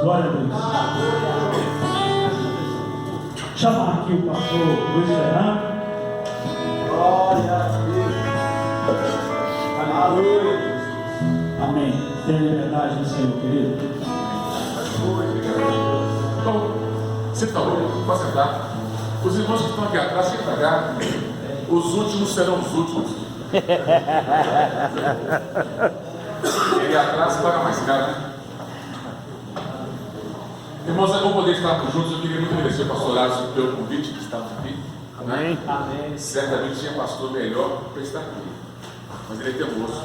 Glória a Deus. Chama aqui o pastor Luiz Fernando. Glória a Deus. Aleluia. Amém. Tenha liberdade no Senhor, querido. Então, você está ouvindo? Pode sentar. Os irmãos que estão aqui atrás, fiquem para cá. Os últimos serão os últimos. Ele atrás paga mais caro, né? Irmãos, é bom poder estarmos juntos. Eu queria muito agradecer ao pastor Lázaro pelo convite de estarmos aqui. Amém. Amém. Certamente tinha pastor melhor para estar aqui, mas ele é teimoso.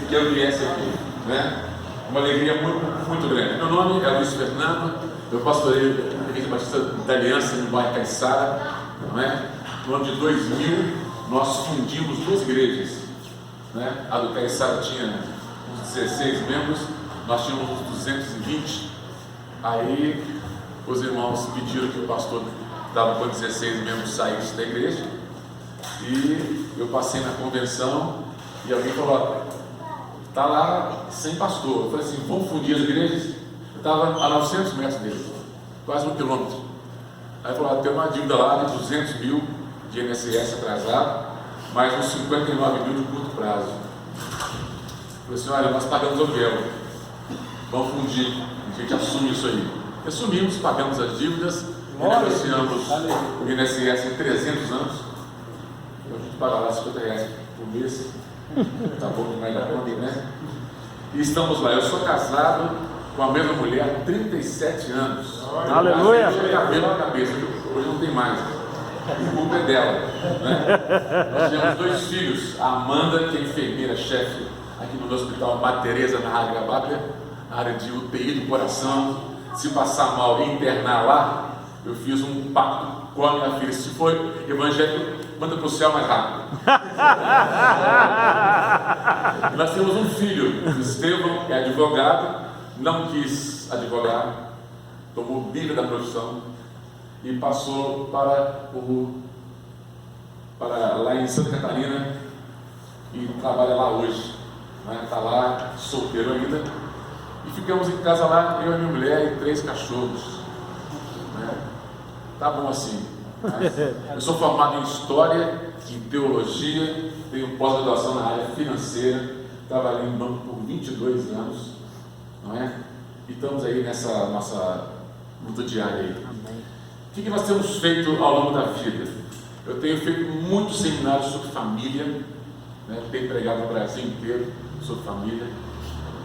Que eu viesse aqui, né? Uma alegria muito grande. Meu nome é Luiz Fernando, eu pastoreio a Igreja Batista da Aliança no bairro Caiçara, não é? No ano de 2000, nós fundimos duas igrejas, né? A do Caiçara tinha uns 16 membros, nós tínhamos uns 220. Aí os irmãos pediram que o pastor estava com 16 membros saísse da igreja, e eu passei na convenção e alguém falou: está lá sem pastor. Eu falei assim: vamos fundir as igrejas? Eu estava a 900 metros deles, quase 1 quilômetro. Aí falou: tem uma dívida lá de 200 mil de INSS atrasado, mais uns 59 mil de curto prazo. Eu falei assim: olha, nós pagamos aluguel, vamos fundir, a gente assume isso aí. Assumimos, pagamos as dívidas, negociamos o INSS em 300 anos. A gente paga lá 50 reais por mês. Tá bom demais da conta, né? E estamos lá. Eu sou casado com a mesma mulher há 37 anos. Aleluia! Eu cabelo na cabeça, hoje não tem mais. A culpa é dela, né? Nós temos 2 filhos. A Amanda, que é enfermeira-chefe aqui no hospital Madre Teresa, na área Báblia, na área de UTI do coração. Se passar mal e internar lá, eu fiz um pacto com a minha filha: se for evangélico, manda para o céu mais rápido. E nós temos um filho, Estevão, que é advogado, não quis advogar, tomou birra da profissão e passou para lá em Santa Catarina e trabalha lá hoje. Está lá, solteiro ainda, e ficamos em casa lá, eu e minha mulher e 3 cachorros. Tá bom assim. Eu sou formado em História, em Teologia, tenho pós-graduação na área financeira, trabalhei em banco por 22 anos, não é? E estamos aí nessa nossa luta diária aí. O que nós temos feito ao longo da vida? Eu tenho feito muitos seminários sobre família, né? Tenho pregado no Brasil inteiro sobre família,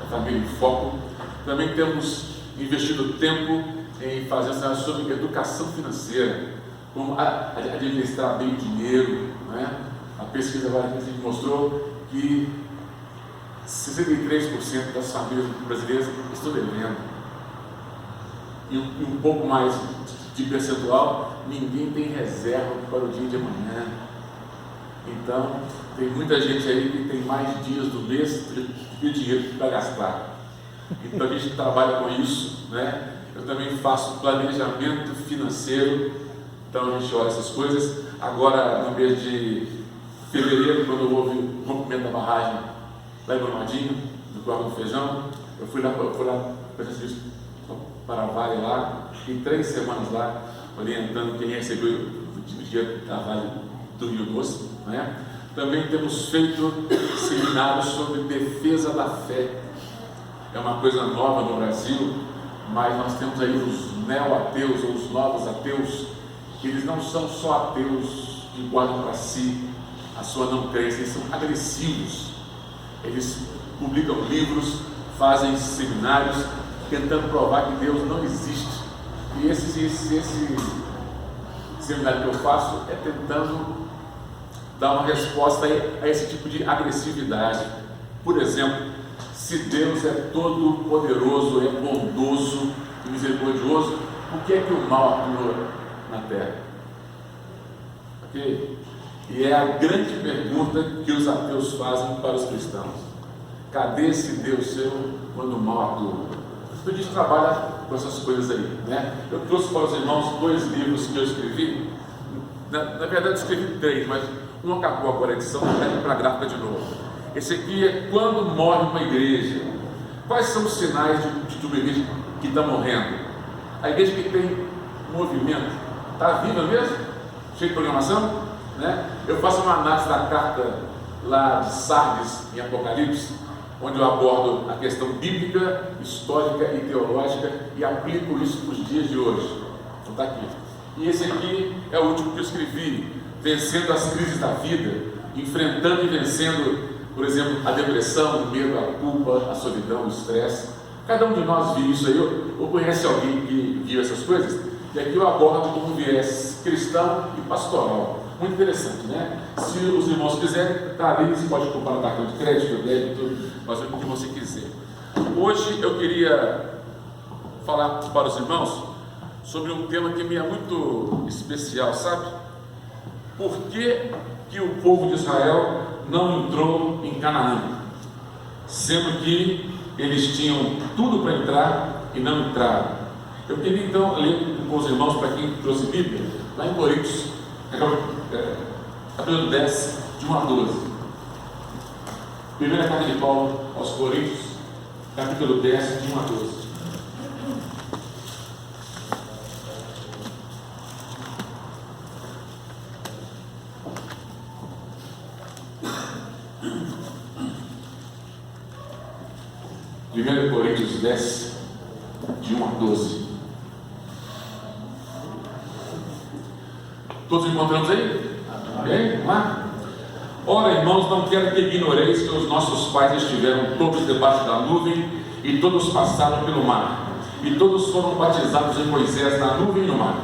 a família em foco. Também temos investido tempo em fazer seminários sobre educação financeira, como administrar bem o dinheiro, né? A pesquisa agora que a gente mostrou que 63% das famílias brasileiras estão devendo, e um pouco mais de percentual, ninguém tem reserva para o dia de amanhã. Então, tem muita gente aí que tem mais dias do mês que dinheiro para gastar. Então a gente trabalha com isso, né? Eu também faço planejamento financeiro, então a gente olha essas coisas. Agora, no mês de fevereiro, quando houve o rompimento da barragem lá em Brumadinho, do Córrego do Feijão, eu fui lá para a Vale lá, fiquei 3 semanas lá, orientando quem recebeu o dinheiro da Vale do Rio Doce, né? Também temos feito seminários sobre defesa da fé. É uma coisa nova no Brasil, mas nós temos aí os neo-ateus, ou os novos ateus, que eles não são só ateus que guardam para si a sua não crença, eles são agressivos. Eles publicam livros, fazem seminários, tentando provar que Deus não existe. E esse seminário que eu faço é tentando dar uma resposta a esse tipo de agressividade. Por exemplo, se Deus é todo poderoso, é bondoso e misericordioso, por que é que o mal atua na terra? Ok? E é a grande pergunta que os ateus fazem para os cristãos: cadê esse Deus seu quando o mal atua? Então a gente trabalha com essas coisas aí, né? Eu trouxe para os irmãos 2 livros que eu escrevi. Na verdade escrevi 3, mas um acabou agora a edição, para a gráfica de novo. Esse aqui é Quando Morre uma Igreja, Quais são os sinais de uma igreja que está morrendo? A igreja que tem movimento, está viva mesmo? Cheia de programação? Né? Eu faço uma análise da carta lá de Sardes, em Apocalipse, onde eu abordo a questão bíblica, histórica e teológica e aplico isso para os dias de hoje. Então está aqui. E esse aqui é o último que eu escrevi, vencendo as crises da vida, enfrentando e vencendo, por exemplo, a depressão, o medo, a culpa, a solidão, o estresse. Cada um de nós viu isso aí, ou conhece alguém que viu essas coisas, e aqui eu abordo como viés cristão e pastoral. Muito interessante, né? Se os irmãos quiserem, tá ali, você pode comprar no cartão de crédito, débito, fazer o que você quiser. Hoje eu queria falar para os irmãos sobre um tema que me é muito especial, sabe? Por que o povo de Israel não entrou em Canaã, sendo que eles tinham tudo para entrar e não entraram? Eu queria então ler com os irmãos, para quem trouxe Bíblia, lá em Coríntios, capítulo 10, de 1 a 12. Primeira carta de Paulo aos Coríntios, capítulo 10, de 1 a 12. Primeiro Coríntios 10, de 1 a 12. Todos encontramos aí? Amém? Vamos lá? Ora, irmãos, não quero que ignoreis que os nossos pais estiveram todos debaixo da nuvem e todos passaram pelo mar. E todos foram batizados em Moisés na nuvem e no mar.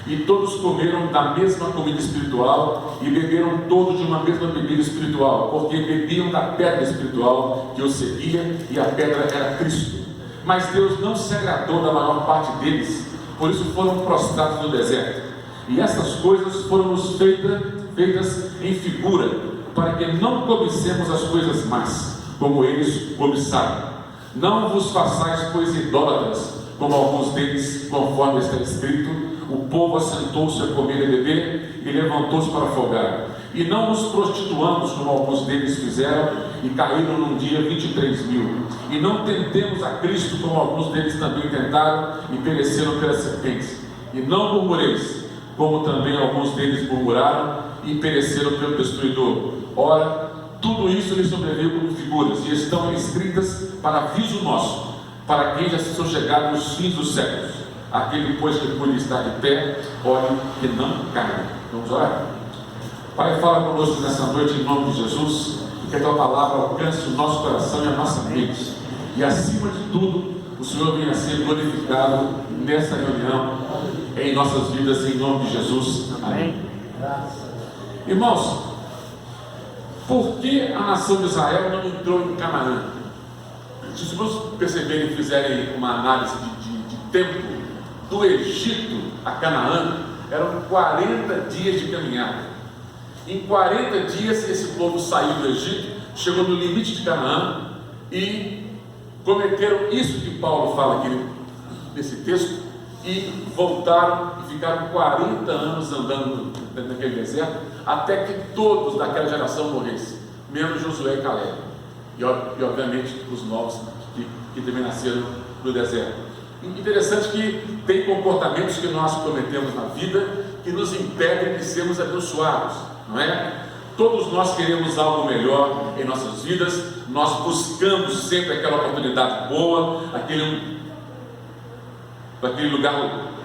E todos comeram da mesma comida espiritual e beberam todos de uma mesma bebida espiritual, porque bebiam da pedra espiritual que os seguia, e a pedra era Cristo. Mas Deus não se agradou da maior parte deles, por isso foram prostrados no deserto. E essas coisas foram-nos feitas em figura, para que não cobicemos as coisas más, como eles cobiçaram. Não vos façais, pois, idólatras, como alguns deles, conforme está escrito: o povo assentou-se a comer e beber, e levantou-se para folgar. E não nos prostituamos, como alguns deles fizeram, e caíram num dia 23.000. E não tentemos a Cristo, como alguns deles também tentaram, e pereceram pelas serpentes. E não murmureis, como também alguns deles murmuraram, e pereceram pelo destruidor. Ora, tudo isso lhes sobreveio como figuras, e estão escritas para aviso nosso, para quem já se são chegados os fins dos séculos. Aquele, pois, que por estar de pé, olhe que não caia. Vamos orar? Pai, fala conosco nessa noite em nome de Jesus, e que a tua palavra alcance o nosso coração e a nossa mente, e acima de tudo, o Senhor venha a ser glorificado nessa reunião, em nossas vidas, em nome de Jesus. Amém. Irmãos, por que a nação de Israel não entrou em Canaã? Se os irmãos perceberem e fizerem uma análise de tempo, do Egito a Canaã, eram 40 dias de caminhada. Em 40 dias, esse povo saiu do Egito, chegou no limite de Canaã e cometeram isso que Paulo fala aqui nesse texto, e voltaram e ficaram 40 anos andando naquele deserto, até que todos daquela geração morressem, menos Josué e Caleb, e obviamente os novos que também nasceram no deserto. Interessante que tem comportamentos que nós cometemos na vida que nos impedem de sermos abençoados, não é? Todos nós queremos algo melhor em nossas vidas, nós buscamos sempre aquela oportunidade boa, aquele lugar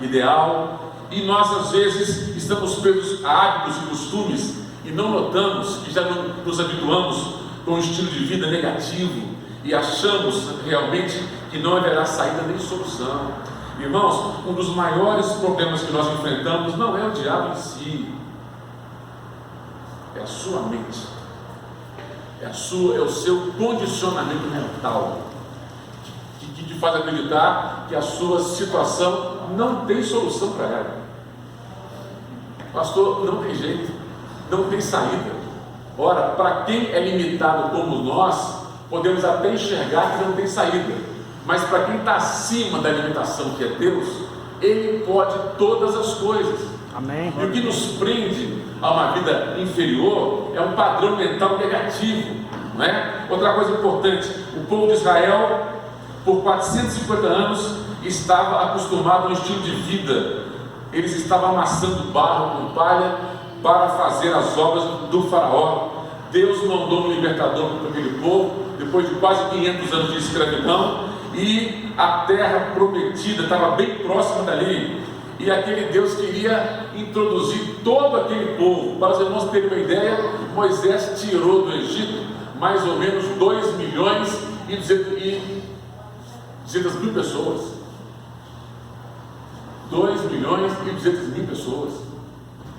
ideal, e nós às vezes estamos presos a hábitos e costumes e não notamos que já nos habituamos com um estilo de vida negativo e achamos realmente que não haverá saída nem solução. Irmãos, um dos maiores problemas que nós enfrentamos não é o diabo em si, é a sua mente, é o seu condicionamento mental, que te faz acreditar que a sua situação não tem solução para ela. Pastor, não tem jeito, não tem saída. Ora, para quem é limitado como nós, podemos até enxergar que não tem saída, mas para quem está acima da limitação que é Deus, Ele pode todas as coisas. Amém. E o que nos prende a uma vida inferior é um padrão mental negativo, não é? Outra coisa importante: o povo de Israel por 450 anos estava acostumado a um estilo de vida. Eles estavam amassando barro com palha para fazer as obras do faraó. Deus mandou um libertador para aquele povo, depois de quase 500 anos de escravidão, e a terra prometida estava bem próxima dali. E aquele Deus queria introduzir todo aquele povo. Para os irmãos terem uma ideia, Moisés tirou do Egito mais ou menos 2 milhões e 200 mil pessoas. 2 milhões e 200 mil pessoas.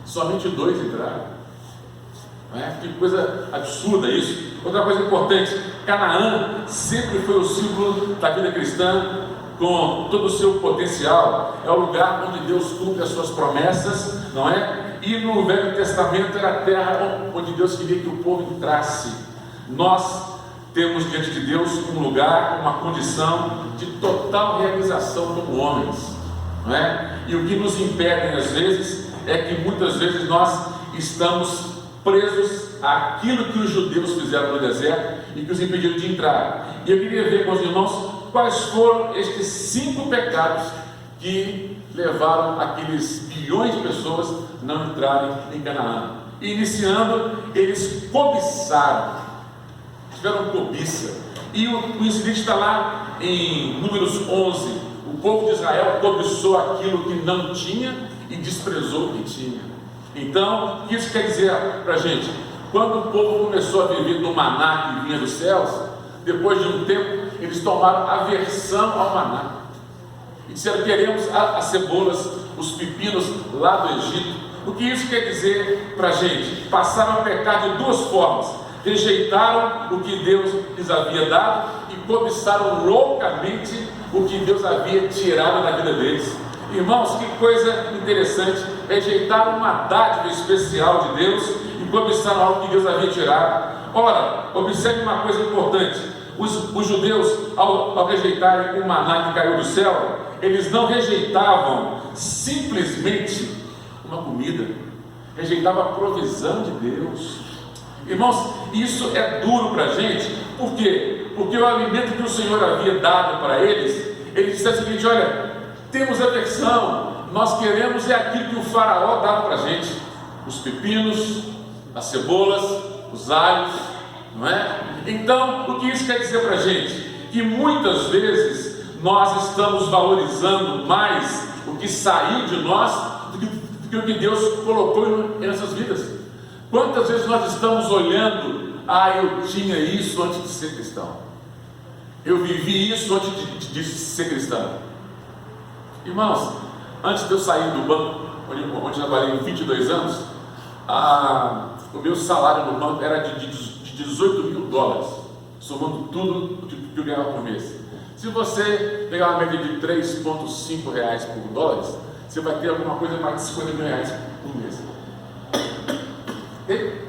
Somente 2 entraram. Que coisa absurda isso. Outra coisa importante: Canaã sempre foi o símbolo da vida cristã, com todo o seu potencial. É o lugar onde Deus cumpre as suas promessas, não é? E no Velho Testamento era a terra onde Deus queria que o povo entrasse. Nós temos diante de Deus um lugar, uma condição de total realização como homens, não é? E o que nos impede às vezes é que muitas vezes nós estamos presos àquilo que os judeus fizeram no deserto e que os impediram de entrar. E eu queria ver com os irmãos quais foram estes 5 pecados que levaram aqueles bilhões de pessoas a não entrarem em Canaã. E iniciando, eles cobiçaram, tiveram cobiça. E o incidente está lá em Números 11. O povo de Israel cobiçou aquilo que não tinha e desprezou o que tinha. Então, o que isso quer dizer para a gente? Quando o povo começou a viver do maná que vinha dos céus, depois de um tempo, eles tomaram aversão ao maná e disseram: queremos as cebolas, os pepinos lá do Egito. O que isso quer dizer para a gente? Passaram a pecar de 2 formas: rejeitaram o que Deus lhes havia dado e cobiçaram loucamente o que Deus havia tirado da vida deles. Irmãos, que coisa interessante: rejeitaram uma dádiva especial de Deus e cobiçaram algo que Deus havia tirado. Ora, observe uma coisa importante: os judeus, ao rejeitarem o maná que caiu do céu, eles não rejeitavam simplesmente uma comida, rejeitavam a provisão de Deus. Irmãos, isso é duro para a gente. Por quê? Porque o alimento que o Senhor havia dado para eles, eles disseram o seguinte: olha, temos aversão, nós queremos é aquilo que o faraó dava para a gente: os pepinos, as cebolas, os alhos, não é? Então, o que isso quer dizer para a gente? Que muitas vezes nós estamos valorizando mais o que saiu de nós do que o que Deus colocou em nossas vidas. Quantas vezes nós estamos olhando: eu tinha isso antes de ser cristão, eu vivi isso antes de ser cristão. Irmãos, antes de eu sair do banco, onde eu trabalhei 22 anos, o meu salário no banco era de 18 mil dólares, somando tudo que eu ganhava por mês. Se você pegar uma média de 3,5 reais por dólar, você vai ter alguma coisa mais de 50 mil reais por mês. E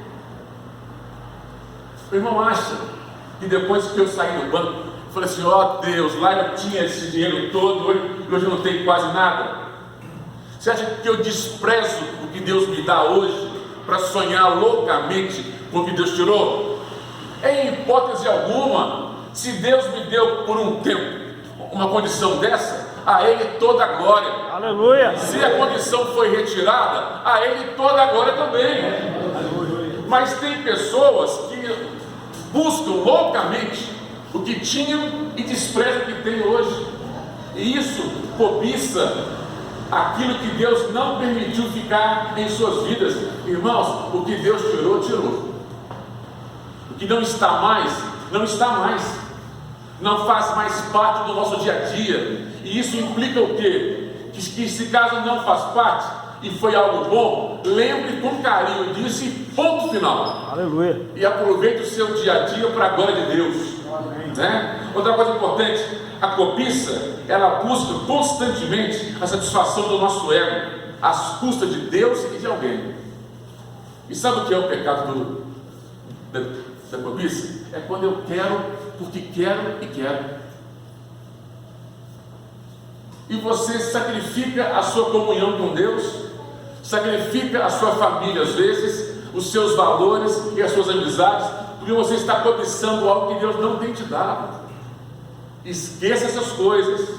o irmão acha que depois que eu saí do banco, eu falei assim: ó Deus, lá eu tinha esse dinheiro todo, hoje eu não tenho quase nada. Você acha que eu desprezo o que Deus me dá hoje para sonhar loucamente com o que Deus tirou? Em hipótese alguma. Se Deus me deu por um tempo uma condição dessa, a Ele toda a glória. Aleluia. Se a condição foi retirada, a Ele toda a glória também. Mas tem pessoas que buscam loucamente o que tinham e desprezam o que tem hoje. E isso cobiça aquilo que Deus não permitiu ficar em suas vidas. Irmãos, o que Deus tirou, tirou. O que não está mais, não está mais. Não faz mais parte do nosso dia a dia. E isso implica o quê? Que se caso não faz parte e foi algo bom, lembre com carinho disso e ponto final. Aleluia. E aproveite o seu dia a dia para a glória de Deus. Né? Outra coisa importante: a cobiça, ela busca constantemente a satisfação do nosso ego, às custas de Deus e de alguém. E sabe o que é o pecado da cobiça? É quando eu quero, porque quero e quero. E você sacrifica a sua comunhão com Deus, sacrifica a sua família às vezes, os seus valores e as suas amizades, porque você está cobiçando algo que Deus não tem te dado. Esqueça essas coisas.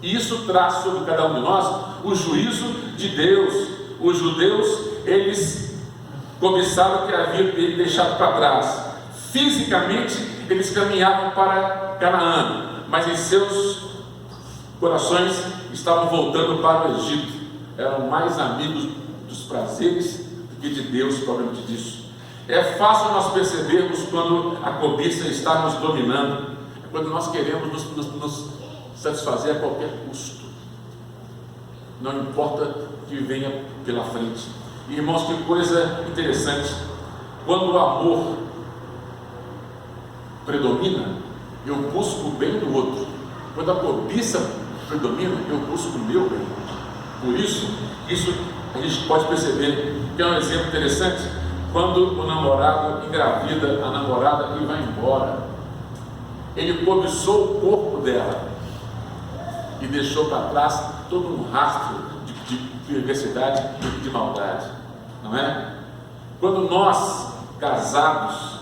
Isso traz sobre cada um de nós o juízo de Deus. Os judeus, eles cobiçaram o que havia deixado para trás. Fisicamente, eles caminhavam para Canaã, mas em seus corações estavam voltando para o Egito. Eram mais amigos dos prazeres do que de Deus, propriamente disso. É fácil nós percebermos quando a cobiça está nos dominando, é quando nós queremos nos satisfazer a qualquer custo, não importa o que venha pela frente. Irmãos, que coisa interessante, quando o amor predomina, eu busco o bem do outro. Quando a cobiça predomina, eu busco o meu bem. Por isso a gente pode perceber que é um exemplo interessante. Quando o namorado engravida a namorada e vai embora, ele cobiçou o corpo dela e deixou para trás todo um rastro de perversidade e de maldade, não é? Quando nós, casados,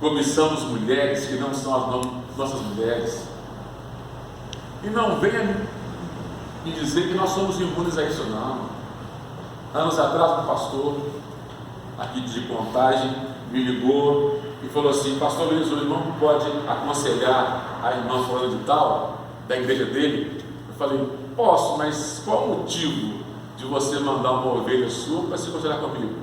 cobiçamos mulheres que não são as nossas mulheres, e não venha me dizer que nós somos imunes a isso, não. Anos atrás, um pastor aqui de Contagem me ligou e falou assim: pastor Luiz, o irmão pode aconselhar a irmã fulana de tal, da igreja dele? Eu falei: posso, mas qual o motivo de você mandar uma ovelha sua para se aconselhar comigo?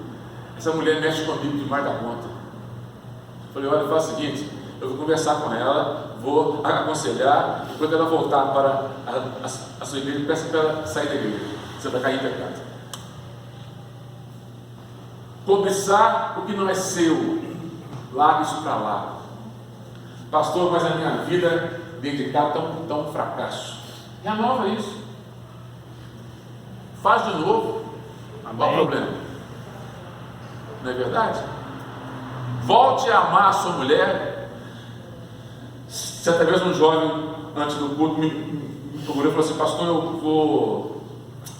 Essa mulher mexe comigo demais da conta. Eu falei: olha, faz o seguinte, eu vou conversar com ela, vou aconselhar, e quando ela voltar para a sua igreja, peça para ela sair da igreja, você vai cair em pecado. Cobiçar o que não é seu, larga isso para lá. Pastor, mas a minha vida dentro de casa está um fracasso. Renova isso, faz de novo. Amém. Qual o problema? Não é verdade? Volte a amar a sua mulher. Certa vez um jovem, antes do culto, me procurou e falou assim: pastor, eu vou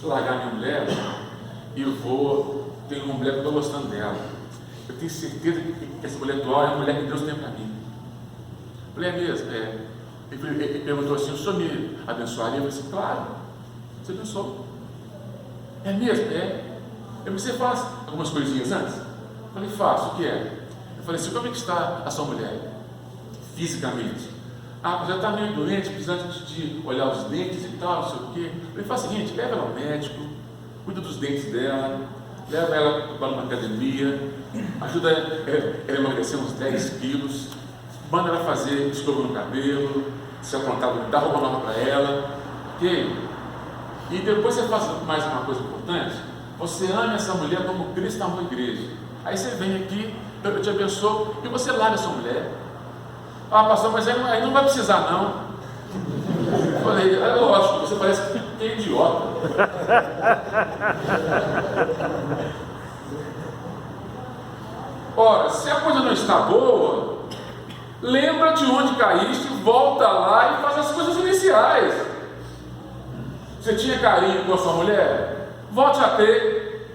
largar minha mulher e eu vou ter uma mulher que eu estou gostando dela. Eu tenho certeza que essa mulher atual é a mulher que Deus tem para mim. Eu falei: é mesmo? É. Ele perguntou assim: o senhor me abençoaria? Eu falei assim: claro, você abençoou. É mesmo? É. Eu você faz algumas coisinhas antes? Eu falei: faço. O que é? Eu falei assim: como é que está a sua mulher fisicamente? Ah, já está meio doente, precisando de olhar os dentes e tal, não sei o quê. Eu falei: faz o seguinte, leva ela ao médico, cuida dos dentes dela, leva ela para uma academia, ajuda ela a emagrecer uns 10 quilos, manda ela fazer escova no cabelo, se aprontar, dá roupa nova para ela, ok? E depois você faz mais uma coisa importante: você ama essa mulher como Cristo amou a igreja. Aí você vem aqui, eu te abençoo, e você larga a sua mulher. Ah, pastor, mas aí não vai precisar, não. Eu falei: é lógico, você parece que é idiota. Ora, se a coisa não está boa, lembra de onde caíste, volta lá e faz as coisas iniciais. Você tinha carinho com a sua mulher? Volte a ter.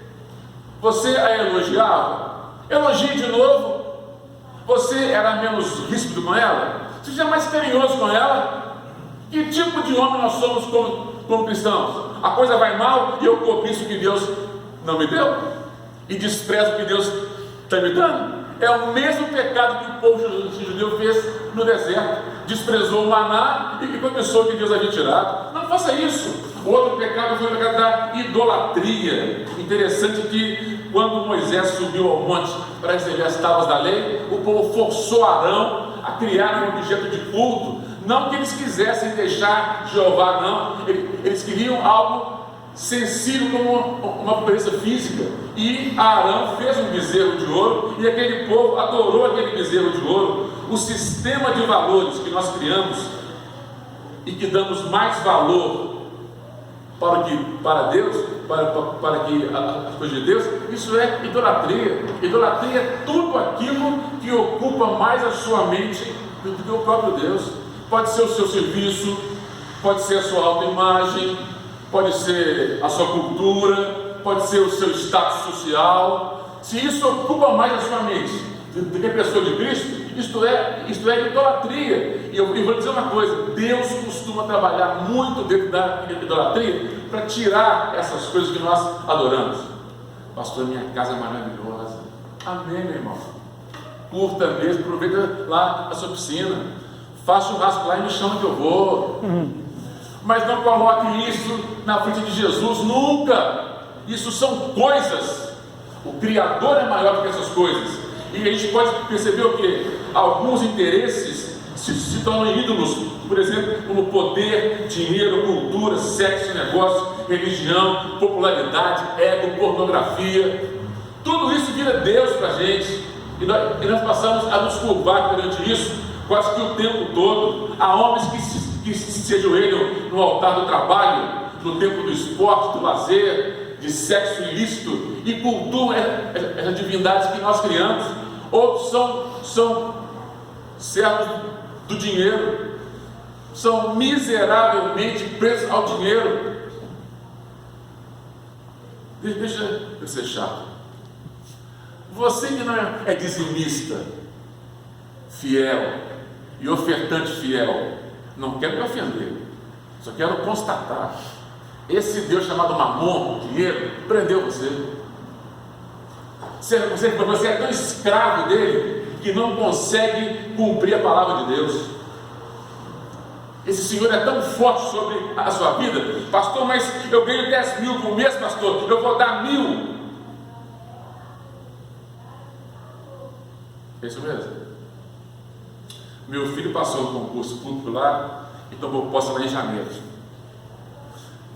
Você a elogiava? Elogie de novo. Você era menos ríspido com ela? Seja mais carinhoso com ela? Que tipo de homem nós somos como cristãos? A coisa vai mal e eu cobiço o que Deus não me deu? E desprezo o que Deus está me dando? É o mesmo pecado que o povo judeu fez no deserto. Desprezou o maná e cobiçou o que Deus havia tirado. Não faça isso. Outro pecado foi o pecado da idolatria. Interessante que quando Moisés subiu ao monte para receber as tábuas da lei, o povo forçou Arão a criar um objeto de culto. Não que eles quisessem deixar Jeová, não. Eles queriam algo sensível como uma presença física. E Arão fez um bezerro de ouro e aquele povo adorou aquele bezerro de ouro. O sistema de valores que nós criamos e que damos mais valor para Deus, para que as coisas de Deus, isso é idolatria. Idolatria é tudo aquilo que ocupa mais a sua mente do que o próprio Deus. Pode ser o seu serviço, pode ser a sua autoimagem, pode ser a sua cultura, pode ser o seu status social. Se isso ocupa mais a sua mente do que a pessoa de Cristo, Isto é idolatria. E eu vou dizer uma coisa: Deus costuma trabalhar muito dentro da idolatria para tirar essas coisas que nós adoramos. Pastor, minha casa é maravilhosa. Amém, meu irmão. Curta mesmo, aproveita lá a sua piscina, faça churrasco lá e me chama que eu vou. Mas não coloque isso na frente de Jesus, nunca. Isso são coisas. O Criador é maior do que essas coisas. E a gente pode perceber o que? Alguns interesses se tornam ídolos, por exemplo, como poder, dinheiro, cultura, sexo, negócio, religião, popularidade, ego, pornografia. Tudo isso vira Deus para a gente. E nós passamos a nos curvar perante isso quase que o tempo todo. Há homens que se ajoelham no altar do trabalho, no tempo do esporte, do lazer, de sexo ilícito, e cultuam essas divindades que nós criamos. Outros são servos do dinheiro, são miseravelmente presos ao dinheiro. Deixa eu ser chato. Você que não é dizimista, fiel e ofertante fiel, não quero me ofender, só quero constatar: esse Deus chamado Mamon, dinheiro, prendeu você. Você é tão escravo dele que não consegue cumprir a palavra de Deus. Esse Senhor é tão forte sobre a sua vida. Pastor, mas eu ganho 10 mil por mês, pastor, eu vou dar 1.000. É isso mesmo. Meu filho passou no concurso público lá e tomou posse lá em janeiro.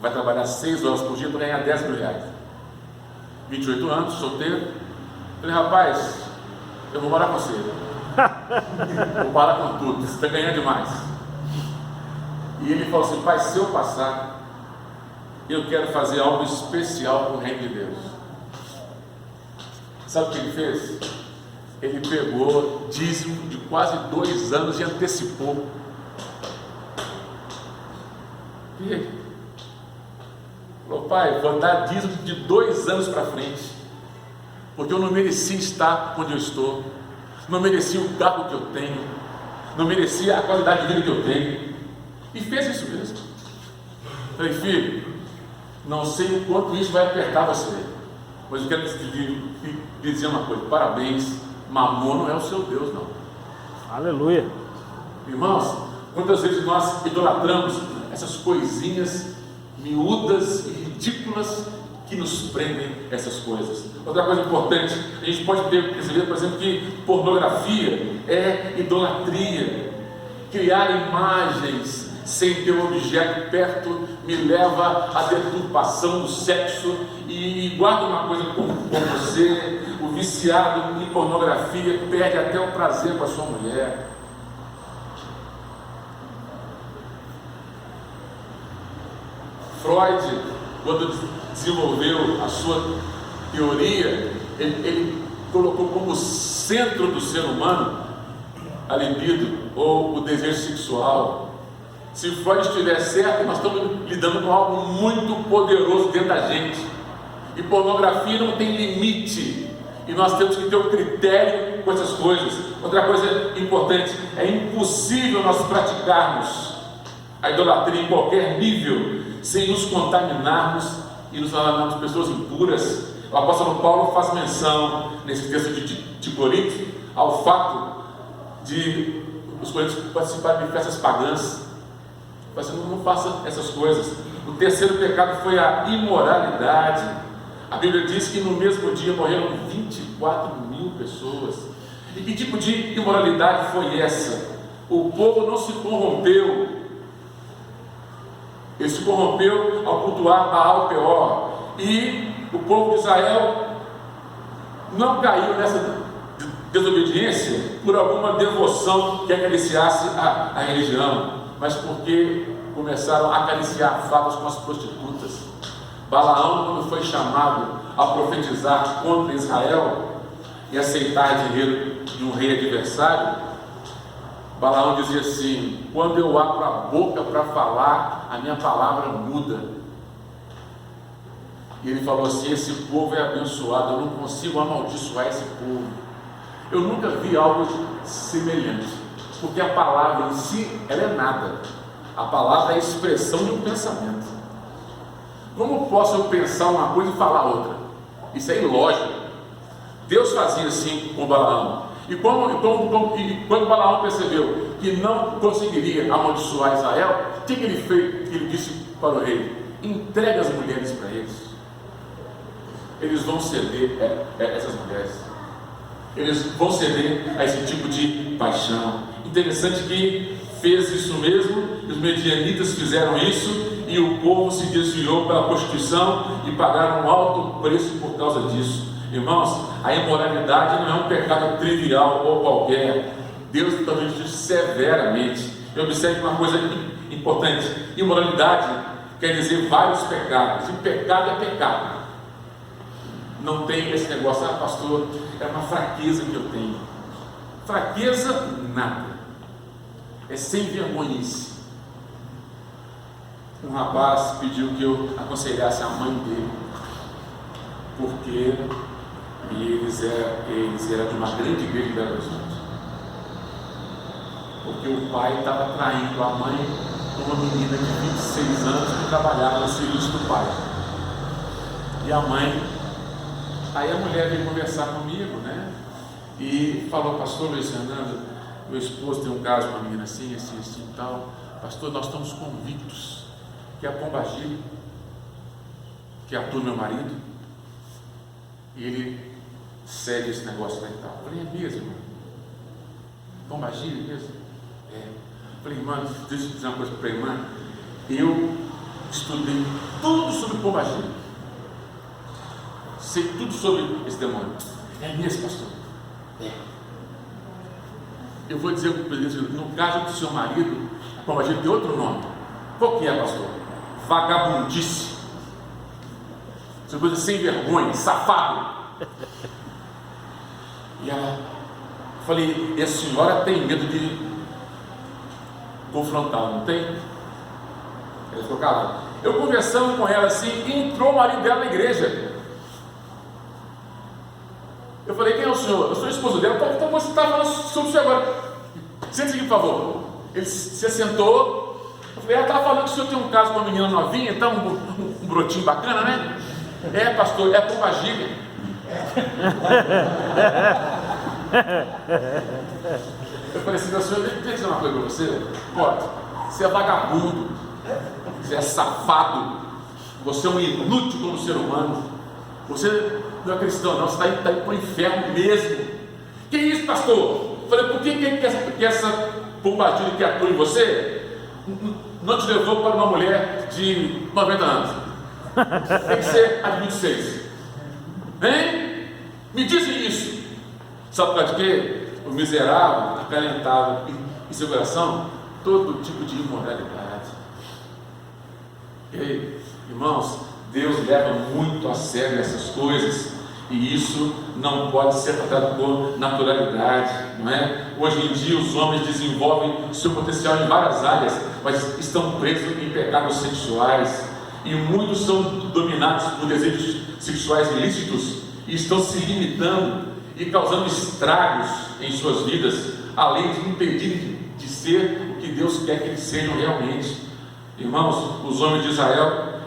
Vai trabalhar 6 horas por dia para ganhar 10 mil reais. 28 anos, solteiro. Falei: rapaz, eu vou morar com você. Vou parar com tudo, você está ganhando demais. E ele falou assim: pai, se eu passar, eu quero fazer algo especial para o reino de Deus. Sabe o que ele fez? Ele pegou dízimo de quase 2 anos e antecipou. E aí? Falou: pai, vou dar dízimo de 2 anos para frente, porque eu não merecia estar onde eu estou, não merecia o carro que eu tenho, não merecia a qualidade de vida que eu tenho. E fez isso mesmo. Falei: filho, não sei o quanto isso vai apertar você, mas eu quero lhe dizer uma coisa: parabéns. Mamon não é o seu Deus, não. Aleluia. Irmãos, quantas vezes nós idolatramos essas coisinhas miúdas e ridículas que nos prendem essas coisas. Outra coisa importante, a gente pode perceber, por exemplo, que pornografia é idolatria. Criar imagens sem ter um objeto perto me leva à deturpação do sexo. E guarda uma coisa com você: o viciado em pornografia perde até o prazer com a sua mulher. Freud, quando desenvolveu a sua teoria, ele colocou como centro do ser humano a libido, ou o desejo sexual. Se Freud estiver certo, nós estamos lidando com algo muito poderoso dentro da gente. E pornografia não tem limite, e nós temos que ter um critério com essas coisas. Outra coisa importante: é impossível nós praticarmos a idolatria em qualquer nível sem nos contaminarmos e nos tornarmos pessoas impuras. O apóstolo Paulo faz menção nesse texto de Coríntios ao fato de os coríntios participarem de festas pagãs. Mas não faça essas coisas. O terceiro pecado foi a imoralidade. A Bíblia diz que no mesmo dia morreram 24.000 pessoas. E que tipo de imoralidade foi essa? O povo não se corrompeu. Ele se corrompeu ao cultuar Baal Peor. E o povo de Israel não caiu nessa desobediência por alguma devoção que acariciasse a religião, mas porque começaram a acariciar favas com as prostitutas. Balaão, quando foi chamado a profetizar contra Israel e aceitar dinheiro de um rei adversário, Balaão dizia assim: quando eu abro a boca para falar, a minha palavra muda. E ele falou assim: esse povo é abençoado, eu não consigo amaldiçoar esse povo. Eu nunca vi algo semelhante, porque a palavra em si, ela é nada. A palavra é a expressão de um pensamento. Como posso eu pensar uma coisa e falar outra? Isso é ilógico. Deus fazia assim com Balaão. E quando Balaão percebeu que não conseguiria amaldiçoar Israel, o que ele fez? Ele disse para o rei: entrega as mulheres para eles. Eles vão ceder essas mulheres. Eles vão ceder a esse tipo de paixão. Interessante que fez isso mesmo, os medianitas fizeram isso, e o povo se desviou pela prostituição e pagaram um alto preço por causa disso. Irmãos, a imoralidade não é um pecado trivial ou qualquer. Deus também diz severamente. E observe uma coisa importante: imoralidade quer dizer vários pecados, e pecado é pecado. Não tem esse negócio, pastor, é uma fraqueza que eu tenho. Fraqueza, nada. É sem vergonhice. Um rapaz pediu que eu aconselhasse a mãe dele, porque eles eram de uma grande igreja de Belo Horizonte. Porque o pai estava traindo a mãe com uma menina de 26 anos que trabalhava no serviço do pai. E a mãe, aí a mulher veio conversar comigo, né? E falou: pastor Luiz Fernando, meu esposo tem um caso com uma menina assim, assim, assim e tal. Pastor, nós estamos convictos que a Pombagira, que atua meu marido, e ele segue esse negócio lá e tal. Eu falei: é mesmo, irmão? Pombagira mesmo? É. Eu falei: irmã, deixa eu dizer uma coisa para a irmã. Eu estudei tudo sobre Pombagira, sei tudo sobre esse demônio. É mesmo, pastor? É. Eu vou dizer para o presidente: no caso do seu marido, a Pombagira tem outro nome. Qual que é, pastor? Vagabundice. Essa coisa sem vergonha, safado. E ela, eu falei: e a senhora tem medo de confrontá-la, não tem? Ela ficou calada. Eu conversando com ela assim, e entrou o marido dela na igreja. Eu falei: quem é o senhor? Eu sou o esposo dela. Então você está falando sobre isso agora. Sente-se aqui, por favor. Ele se assentou. Eu falei: ela estava falando que o senhor tem um caso com uma menina novinha, então um brotinho bacana, né? É, pastor, é Pombagira. Eu falei assim: meu senhor, deixa eu dizer uma coisa para você. Pode. Você é vagabundo, você é safado, você é um inútil como ser humano, você não é cristão não, você está indo para o inferno mesmo. Que isso, pastor? Eu falei: por que essa Pombagira que atua em você não te levou para uma mulher de 90 anos? Tem que ser a de 26. Hein? Me dizem isso. Sabe por causa de quê? O miserável acalentava em seu coração todo tipo de imoralidade. Ei, irmãos, Deus leva muito a sério essas coisas, e isso não pode ser tratado com naturalidade, não é? Hoje em dia os homens desenvolvem seu potencial em várias áreas, mas estão presos em pecados sexuais, e muitos são dominados por desejos sexuais ilícitos e estão se limitando e causando estragos em suas vidas, além de impedir de ser o que Deus quer que eles sejam realmente. Irmãos, os homens de Israel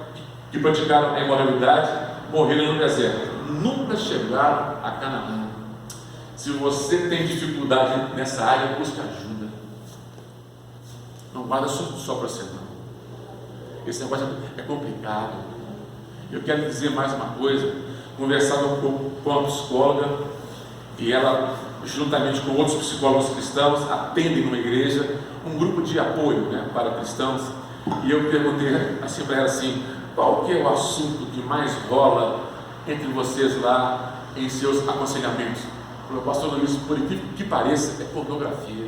que praticaram a imoralidade morreram no deserto, nunca chegaram a Canaã. Se você tem dificuldade nessa área, busque ajuda. Não guarda só para você não. Esse negócio é complicado. Eu quero dizer mais uma coisa. Conversava com uma psicóloga, e ela, juntamente com outros psicólogos cristãos, atendem numa igreja, um grupo de apoio, né, para cristãos. E eu perguntei assim para ela assim: qual que é o assunto que mais rola entre vocês lá em seus aconselhamentos? Falou: pastor Luiz, por incrível que pareça, é pornografia.